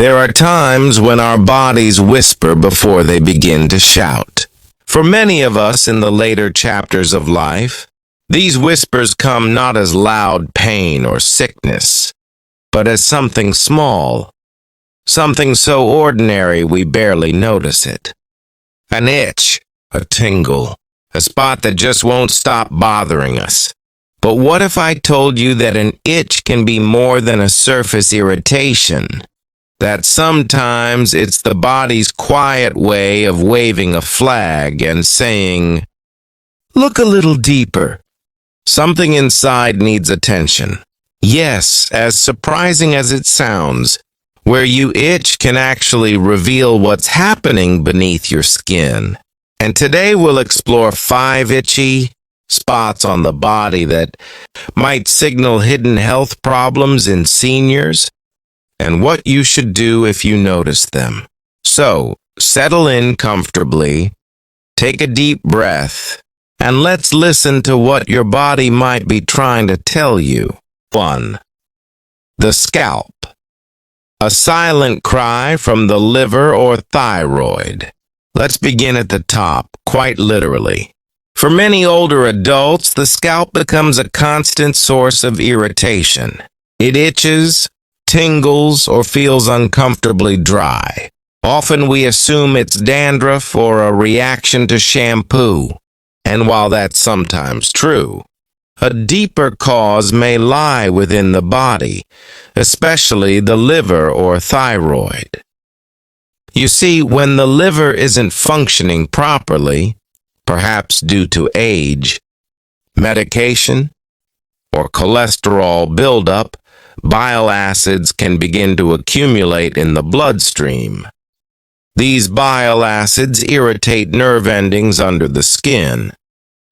There are times when our bodies whisper before they begin to shout. For many of us in the later chapters of life, these whispers come not as loud pain or sickness, but as something small, something so ordinary we barely notice it. An itch, a tingle, a spot that just won't stop bothering us. But what if I told you that an itch can be more than a surface irritation? That sometimes it's the body's quiet way of waving a flag and saying, "Look a little deeper. Something inside needs attention." Yes, as surprising as it sounds, where you itch can actually reveal what's happening beneath your skin. And today we'll explore 5 itchy spots on the body that might signal hidden health problems in seniors, and what you should do if you notice them. So, settle in comfortably, take a deep breath, and let's listen to what your body might be trying to tell you. 1. The scalp. A silent cry from the liver or thyroid. Let's begin at the top, quite literally. For many older adults, the scalp becomes a constant source of irritation. It itches, tingles, or feels uncomfortably dry. Often we assume it's dandruff or a reaction to shampoo. And while that's sometimes true, a deeper cause may lie within the body, especially the liver or thyroid. You see, when the liver isn't functioning properly, perhaps due to age, medication, or cholesterol buildup, bile acids can begin to accumulate in the bloodstream. These bile acids irritate nerve endings under the skin,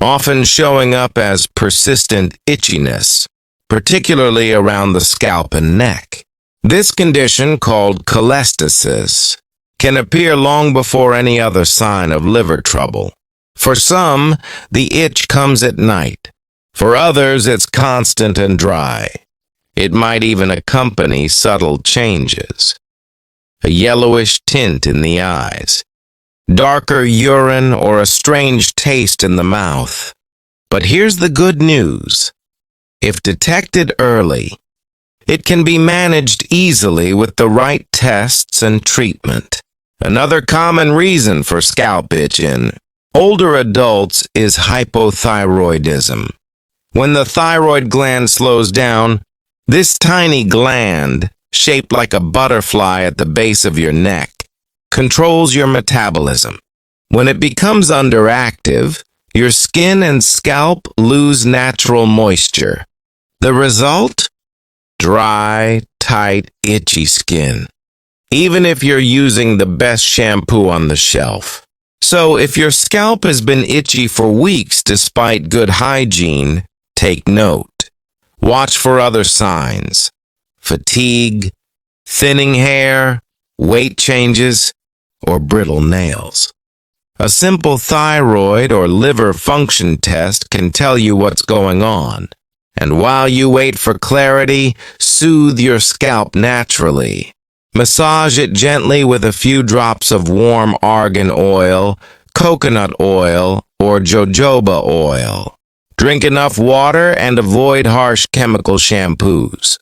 often showing up as persistent itchiness, particularly around the scalp and neck. This condition, called cholestasis, can appear long before any other sign of liver trouble. For some, the itch comes at night. For others, it's constant and dry. It might even accompany subtle changes. A yellowish tint in the eyes, darker urine, or a strange taste in the mouth. But here's the good news. If detected early, it can be managed easily with the right tests and treatment. Another common reason for scalp itch in older adults is hypothyroidism. When the thyroid gland slows down, this tiny gland, shaped like a butterfly at the base of your neck, controls your metabolism. When it becomes underactive, your skin and scalp lose natural moisture. The result? Dry, tight, itchy skin, even if you're using the best shampoo on the shelf. So if your scalp has been itchy for weeks despite good hygiene, take note. Watch for other signs: fatigue, thinning hair, weight changes, or brittle nails. A simple thyroid or liver function test can tell you what's going on. And while you wait for clarity, soothe your scalp naturally. Massage it gently with a few drops of warm argan oil, coconut oil, or jojoba oil. Drink enough water and avoid harsh chemical shampoos.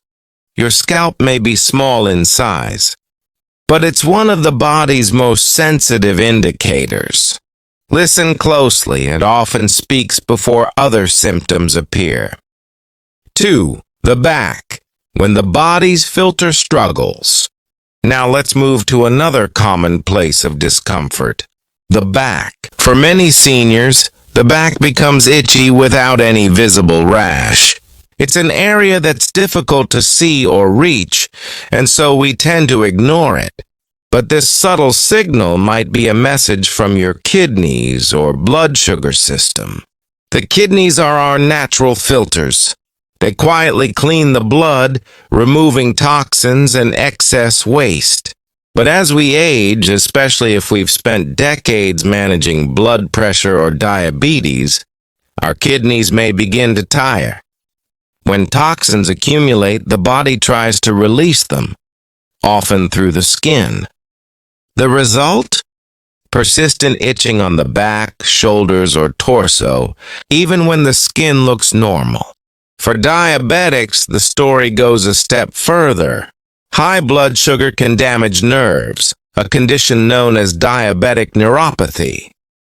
Your scalp may be small in size, but it's one of the body's most sensitive indicators. Listen closely. It often speaks before other symptoms appear. 2. The back. When the body's filter struggles. Now let's move to another common place of discomfort: the back. For many seniors, the back becomes itchy without any visible rash. It's an area that's difficult to see or reach, and so we tend to ignore it. But this subtle signal might be a message from your kidneys or blood sugar system. The kidneys are our natural filters. They quietly clean the blood, removing toxins and excess waste. But as we age, especially if we've spent decades managing blood pressure or diabetes, our kidneys may begin to tire. When toxins accumulate, the body tries to release them, often through the skin. The result? Persistent itching on the back, shoulders, or torso, even when the skin looks normal. For diabetics, the story goes a step further. High blood sugar can damage nerves, a condition known as diabetic neuropathy.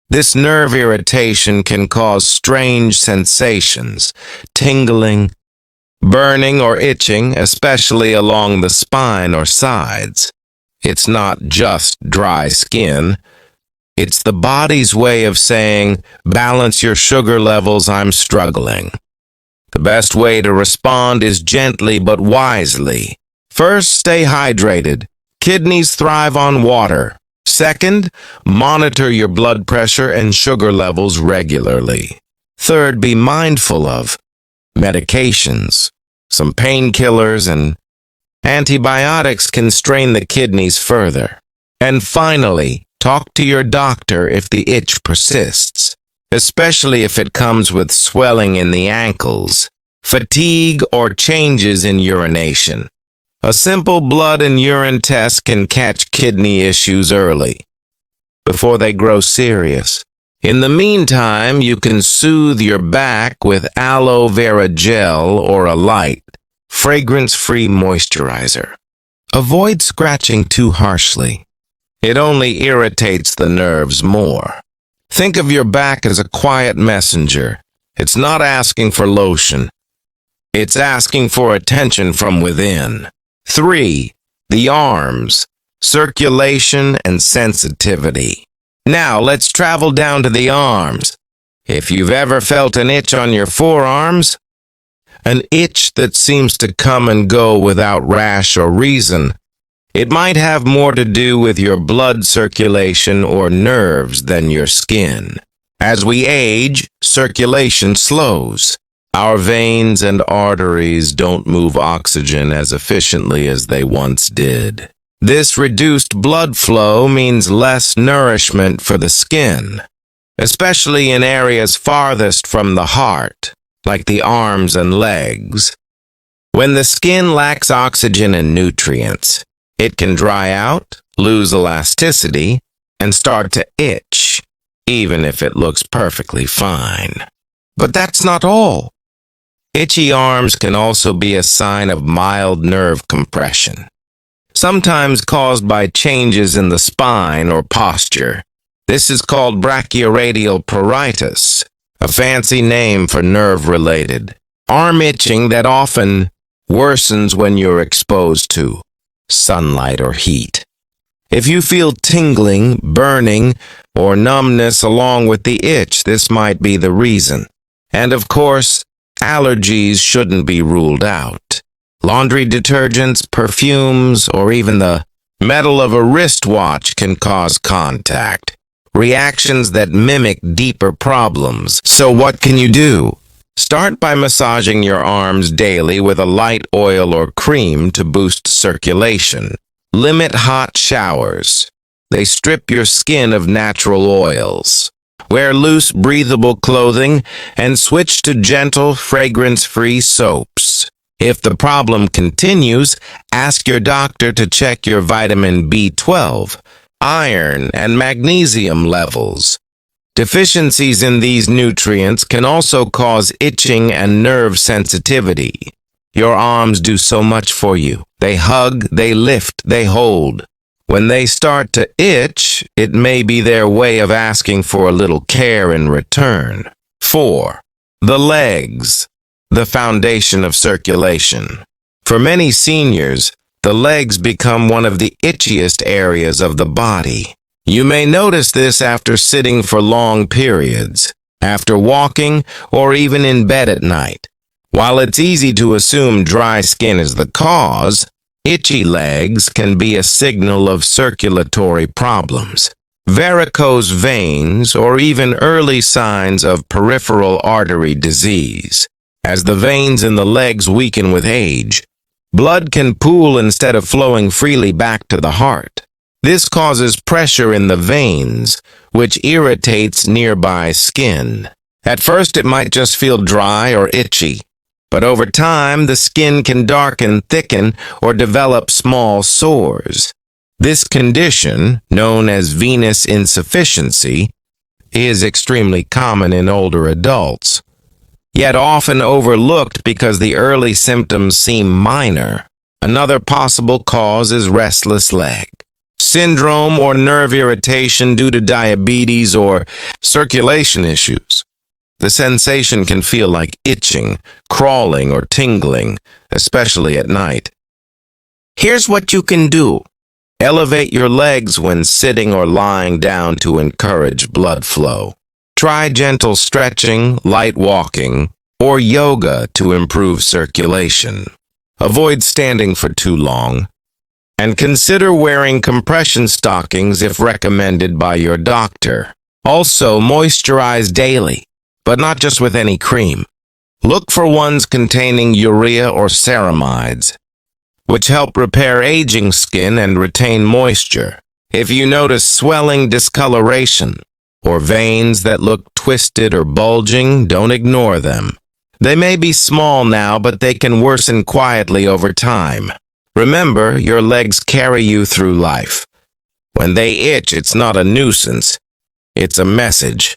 This nerve irritation can cause strange sensations, tingling, burning, or itching, especially along the spine or sides. It's not just dry skin. It's the body's way of saying, balance your sugar levels, I'm struggling. The best way to respond is gently but wisely. First, stay hydrated. Kidneys thrive on water. Second, monitor your blood pressure and sugar levels regularly. Third, be mindful of medications. Some painkillers and antibiotics can strain the kidneys further. And finally, talk to your doctor if the itch persists, especially if it comes with swelling in the ankles, fatigue, or changes in urination. A simple blood and urine test can catch kidney issues early, before they grow serious. In the meantime, you can soothe your back with aloe vera gel or a light, fragrance-free moisturizer. Avoid scratching too harshly. It only irritates the nerves more. Think of your back as a quiet messenger. It's not asking for lotion. It's asking for attention from within. 3. The arms, circulation and sensitivity. Now let's travel down to the arms. If you've ever felt an itch on your forearms, an itch that seems to come and go without rash or reason, it might have more to do with your blood circulation or nerves than your skin. As we age, circulation slows. Our veins and arteries don't move oxygen as efficiently as they once did. This reduced blood flow means less nourishment for the skin, especially in areas farthest from the heart, like the arms and legs. When the skin lacks oxygen and nutrients, it can dry out, lose elasticity, and start to itch, even if it looks perfectly fine. But that's not all. Itchy arms can also be a sign of mild nerve compression, sometimes caused by changes in the spine or posture. This is called brachioradial pruritus, a fancy name for nerve-related arm itching that often worsens when you're exposed to sunlight or heat. If you feel tingling, burning, or numbness along with the itch, this might be the reason. And of course, allergies shouldn't be ruled out. Laundry detergents, perfumes, or even the metal of a wristwatch can cause contact reactions that mimic deeper problems. So what can you do? Start by massaging your arms daily with a light oil or cream to boost circulation. Limit hot showers. They strip your skin of natural oils. Wear loose, breathable clothing and switch to gentle, fragrance-free soaps. If the problem continues, ask your doctor to check your vitamin B12, iron, and magnesium levels. Deficiencies in these nutrients can also cause itching and nerve sensitivity. Your arms do so much for you. They hug, they lift, they hold. When they start to itch, it may be their way of asking for a little care in return. 4. The legs, the foundation of circulation. For many seniors, the legs become one of the itchiest areas of the body. You may notice this after sitting for long periods, after walking, or even in bed at night. While it's easy to assume dry skin is the cause, itchy legs can be a signal of circulatory problems, varicose veins, or even early signs of peripheral artery disease. As the veins in the legs weaken with age, blood can pool instead of flowing freely back to the heart. This causes pressure in the veins, which irritates nearby skin. At first, it might just feel dry or itchy, But over time, the skin can darken, thicken, or develop small sores. This condition, known as venous insufficiency, is extremely common in older adults, yet often overlooked because the early symptoms seem minor. Another possible cause is restless leg syndrome or nerve irritation due to diabetes or circulation issues. The sensation can feel like itching, crawling, or tingling, especially at night. Here's what you can do. Elevate your legs when sitting or lying down to encourage blood flow. Try gentle stretching, light walking, or yoga to improve circulation. Avoid standing for too long. And consider wearing compression stockings if recommended by your doctor. Also, moisturize daily, but not just with any cream. Look for ones containing urea or ceramides, which help repair aging skin and retain moisture. If you notice swelling, discoloration, or veins that look twisted or bulging, don't ignore them. They may be small now, but they can worsen quietly over time. Remember, your legs carry you through life. When they itch, it's not a nuisance. It's a message.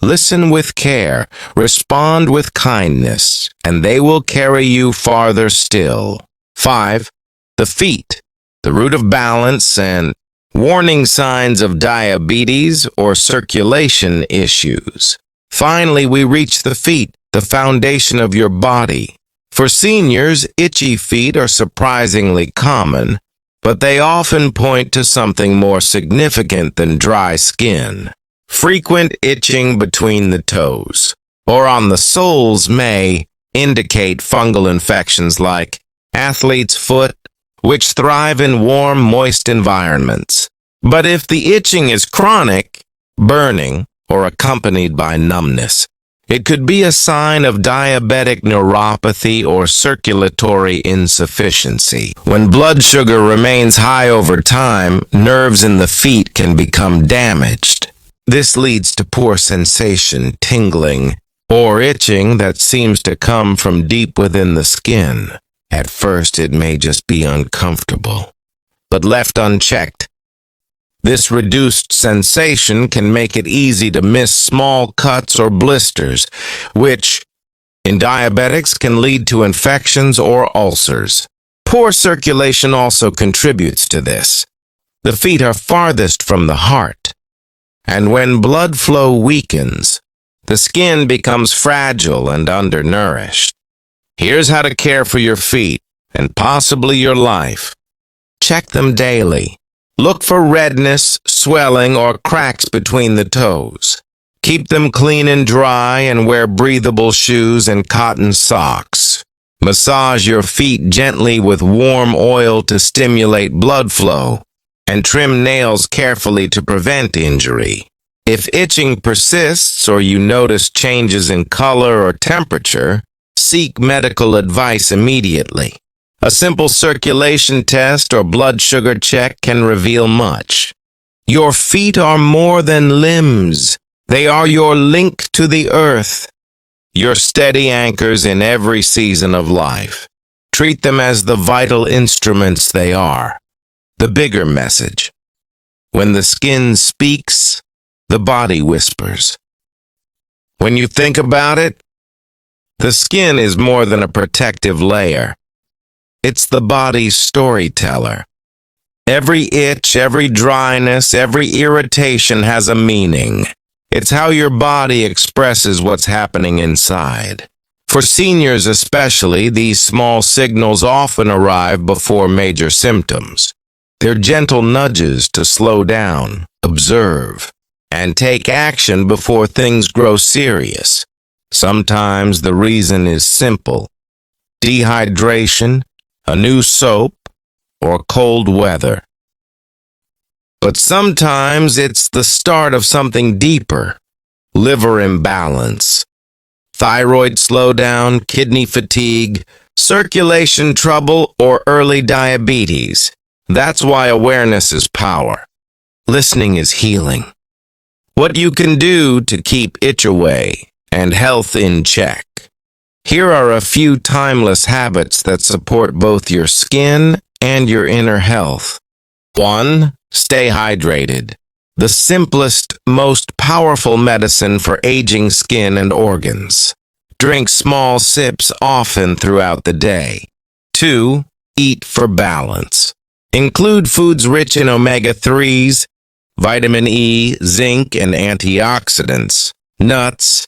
Listen with care, respond with kindness, and they will carry you farther still. 5. The feet, the root of balance and warning signs of diabetes or circulation issues. Finally, we reach the feet, the foundation of your body. For seniors, itchy feet are surprisingly common, but they often point to something more significant than dry skin. Frequent itching between the toes or on the soles may indicate fungal infections like athlete's foot, which thrive in warm, moist environments. But if the itching is chronic, burning, or accompanied by numbness, it could be a sign of diabetic neuropathy or circulatory insufficiency. When blood sugar remains high over time, nerves in the feet can become damaged. This leads to poor sensation, tingling, or itching that seems to come from deep within the skin. At first, it may just be uncomfortable, but left unchecked, this reduced sensation can make it easy to miss small cuts or blisters, which, in diabetics, can lead to infections or ulcers. Poor circulation also contributes to this. The feet are farthest from the heart, and when blood flow weakens, the skin becomes fragile and undernourished. Here's how to care for your feet, and possibly your life. Check them daily. Look for redness, swelling, or cracks between the toes. Keep them clean and dry and wear breathable shoes and cotton socks. Massage your feet gently with warm oil to stimulate blood flow, and trim nails carefully to prevent injury. If itching persists or you notice changes in color or temperature, seek medical advice immediately. A simple circulation test or blood sugar check can reveal much. Your feet are more than limbs. They are your link to the earth, your steady anchors in every season of life. Treat them as the vital instruments they are. The bigger message. When the skin speaks, the body whispers. When you think about it, the skin is more than a protective layer. It's the body's storyteller. Every itch, every dryness, every irritation has a meaning. It's how your body expresses what's happening inside. For seniors especially, these small signals often arrive before major symptoms. They're gentle nudges to slow down, observe, and take action before things grow serious. Sometimes the reason is simple: dehydration, a new soap, or cold weather. But sometimes it's the start of something deeper: liver imbalance, thyroid slowdown, kidney fatigue, circulation trouble, or early diabetes. That's why awareness is power. Listening is healing. What you can do to keep itch away and health in check. Here are a few timeless habits that support both your skin and your inner health. 1. Stay hydrated. The simplest, most powerful medicine for aging skin and organs. Drink small sips often throughout the day. 2. Eat for balance. Include foods rich in omega-3s, vitamin E, zinc, and antioxidants. Nuts,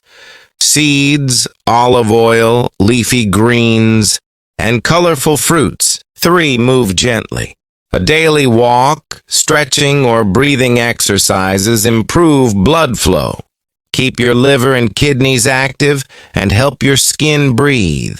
seeds, olive oil, leafy greens, and colorful fruits. 3. Move gently. A daily walk, stretching, or breathing exercises improve blood flow, keep your liver and kidneys active, and help your skin breathe.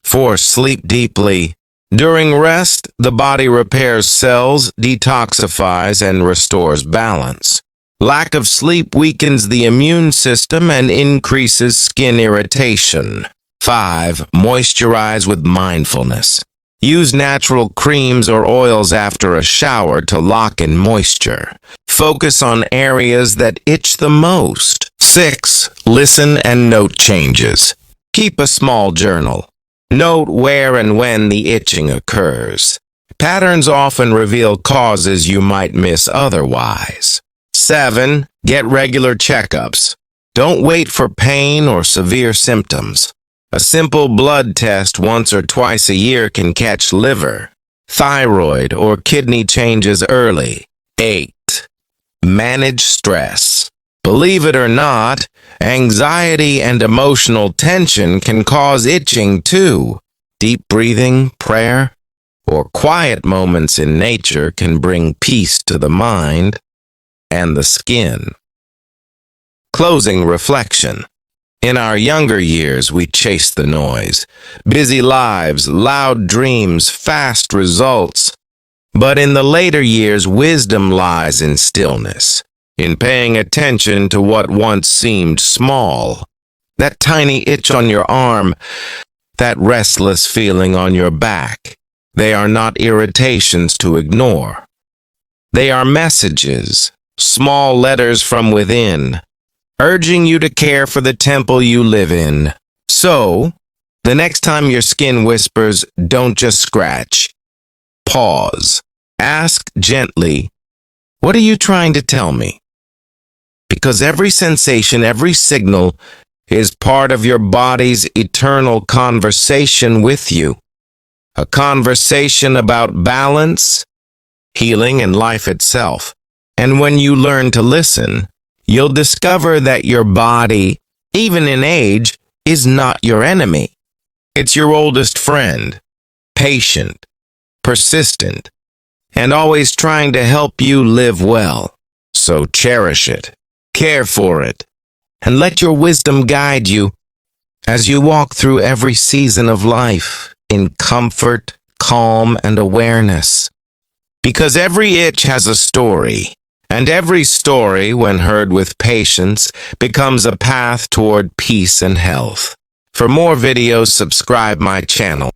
4. Sleep deeply. During rest, the body repairs cells, detoxifies, and restores balance. Lack of sleep weakens the immune system and increases skin irritation. 5. Moisturize with mindfulness. Use natural creams or oils after a shower to lock in moisture. Focus on areas that itch the most. 6. Listen and note changes. Keep a small journal. Note where and when the itching occurs. Patterns often reveal causes you might miss otherwise. 7. Get regular checkups. Don't wait for pain or severe symptoms. A simple blood test once or twice a year can catch liver, thyroid, or kidney changes early. 8. Manage stress. Believe it or not, anxiety and emotional tension can cause itching too. Deep breathing, prayer, or quiet moments in nature can bring peace to the mind and the skin. Closing reflection. In our younger years, we chased the noise. Busy lives, loud dreams, fast results. But in the later years, wisdom lies in stillness, in paying attention to what once seemed small. That tiny itch on your arm, that restless feeling on your back, they are not irritations to ignore. They are messages, small letters from within, urging you to care for the temple you live in. So, the next time your skin whispers, don't just scratch. Pause. Ask gently, what are you trying to tell me? Because every sensation, every signal is part of your body's eternal conversation with you. A conversation about balance, healing, and life itself. And when you learn to listen, you'll discover that your body, even in age, is not your enemy. It's your oldest friend, patient, persistent, and always trying to help you live well. So cherish it, care for it, and let your wisdom guide you as you walk through every season of life in comfort, calm, and awareness. Because every itch has a story. And every story, when heard with patience, becomes a path toward peace and health. For more videos, subscribe my channel.